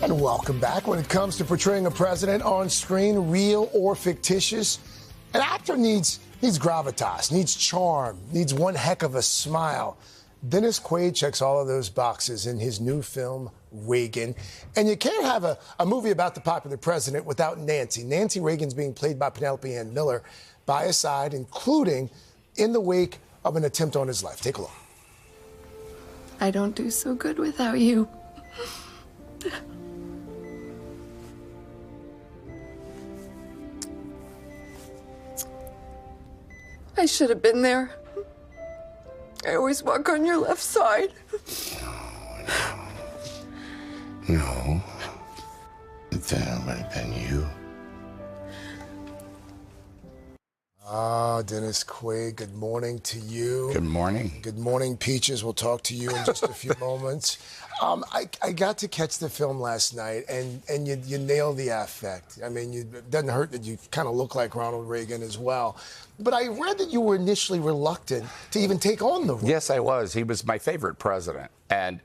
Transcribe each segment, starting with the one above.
And welcome back. When it comes to portraying a president on screen, real or fictitious, an actor needs gravitas, needs charm, needs one heck of a smile. Dennis Quaid checks all of those boxes in his new film, Reagan. And you can't have a movie about the popular president without Nancy. Nancy Reagan's being played by Penelope Ann Miller by his side, including in the wake of an attempt on his life. Take a look. I don't do so good without you. I should have been there. I always walk on your left side. No. That would have been you. Dennis Quaid, good morning to you. Good morning. Good morning, Peaches. We'll talk to you in just a few moments. I got to catch the film last night, and you nailed the affect. I mean, it doesn't hurt that you kind of look like Ronald Reagan as well. But I read that you were initially reluctant to even take on the role. Yes, I was. He was my favorite president. And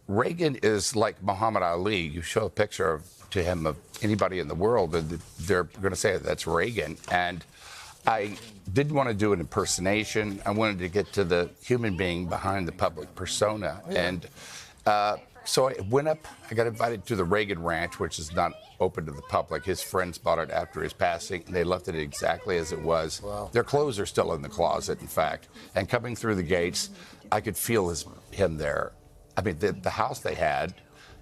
Reagan is like Muhammad Ali. You show a picture to him of anybody in the world, and they're going to say that's Reagan. And I didn't want to do an impersonation. I wanted to get to the human being behind the public persona. Yeah. And so I went up. I got invited to the Reagan Ranch, which is not open to the public. His friends bought it after his passing, and they left it exactly as it was. Wow. Their clothes are still in the closet, in fact. And coming through the gates, I could feel him there. I mean, the house they had,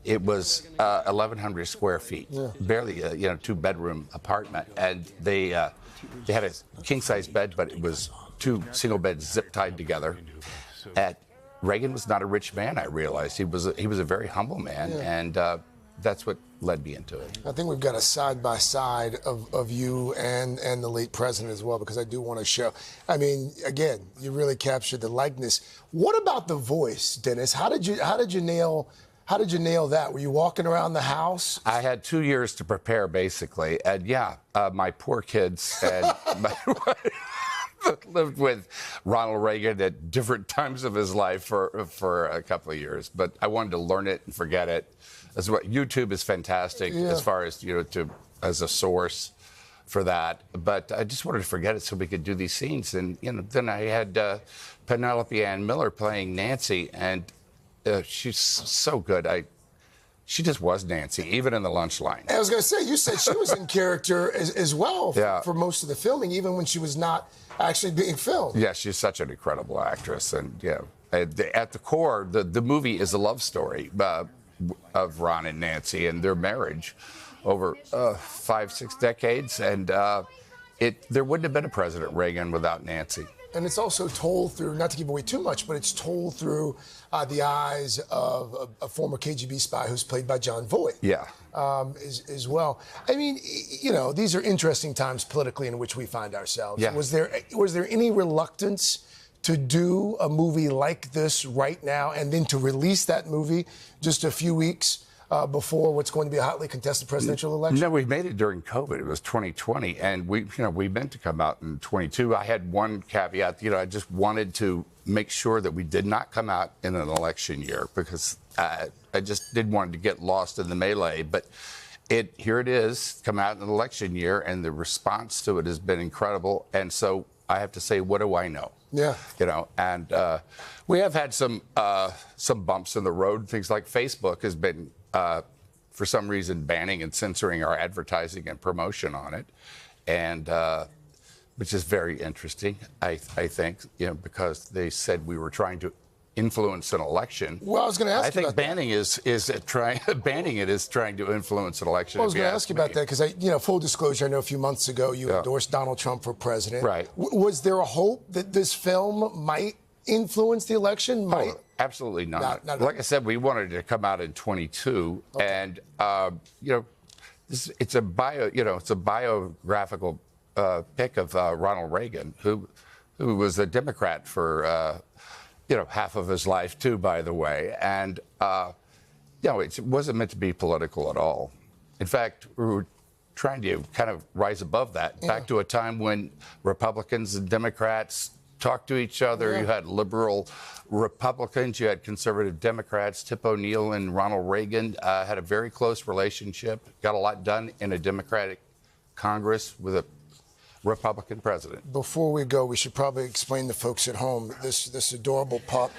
it was 1,100 square feet, barely a two-bedroom apartment, and they had a king-size bed, but it was two single beds zip-tied together. Reagan was not a rich man, I realized. He was a very humble man, and that's what led me into it. I think we've got a side-by-side of you and the late president as well, because I do want to show. I mean, again, you really captured the likeness. What about the voice, Dennis? How did you nail that? Were you walking around the house? I had 2 years to prepare, basically, and my poor kids and my lived with Ronald Reagan at different times of his life for a couple of years, but I wanted to learn it and forget it. That's what YouTube is fantastic as far as as a source for that. But I just wanted to forget it so we could do these scenes. And then I had Penelope Ann Miller playing Nancy, and she's so good. She just was Nancy, even in the lunch line. I was going to say, you said she was in character as well for most of the filming, even when she was not actually being filmed. Yeah, she's such an incredible actress. And at the core, the movie is a love story of Ron and Nancy and their marriage over 5-6 decades. And there wouldn't have been a President Reagan without Nancy. And it's also told through, not to give away too much, but it's told through the eyes of a former KGB spy who's played by John Voight. Yeah. As well. I mean, these are interesting times politically in which we find ourselves. Yeah. Was there any reluctance to do a movie like this right now and then to release that movie just a few weeks before what's going to be a hotly contested presidential election? No, we made it during COVID. It was 2020, and we meant to come out in 22. I had one caveat. I just wanted to make sure that we did not come out in an election year because I just didn't want to get lost in the melee. But here it is, come out in an election year, and the response to it has been incredible. And so I have to say, what do I know? Yeah. And we have had some bumps in the road. Things like Facebook has been, for some reason, banning and censoring our advertising and promotion on it, and which is very interesting, I think, because they said we were trying to influence an election. Well, I was going to ask you about banning banning it is trying to influence an election. Well, I was going to ask you about that because full disclosure, I know a few months ago you endorsed Donald Trump for president. Right. Was there a hope that this film might influence the election? Oh, absolutely not. Like I said, we wanted to come out in 22, and it's a biographical pick of Ronald Reagan, who was a Democrat for half of his life too, by the way, and it wasn't meant to be political at all. In fact, we were trying to kind of rise above that, back to a time when Republicans and Democrats talk to each other. Yeah. You had liberal Republicans, you had conservative Democrats. Tip O'Neill and Ronald Reagan had a very close relationship, got a lot done in a Democratic Congress with a Republican president. Before we go, we should probably explain to folks at home this adorable pup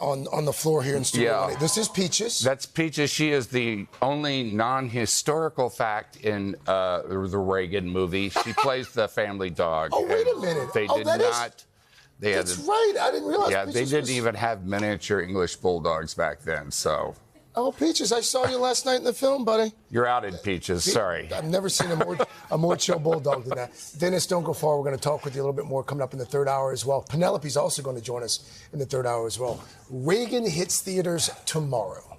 on the floor here in Studio 1. This is Peaches. That's Peaches. She is the only non-historical fact in the Reagan movie. She plays the family dog. Oh, wait a minute. They did not. That's right. I didn't realize. Yeah, Peaches they didn't even have miniature English bulldogs back then. So. Oh, Peaches, I saw you last night in the film, buddy. You're outed, Peaches. Sorry. I've never seen a more chill bulldog than that. Dennis, don't go far. We're going to talk with you a little bit more coming up in the third hour as well. Penelope's also going to join us in the third hour as well. Reagan hits theaters tomorrow.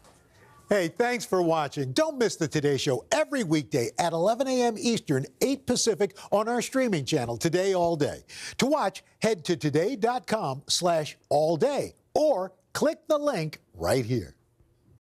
Hey, thanks for watching. Don't miss the Today Show every weekday at 11 a.m. Eastern, 8 Pacific on our streaming channel, Today All Day. To watch, head to today.com/allday or click the link right here.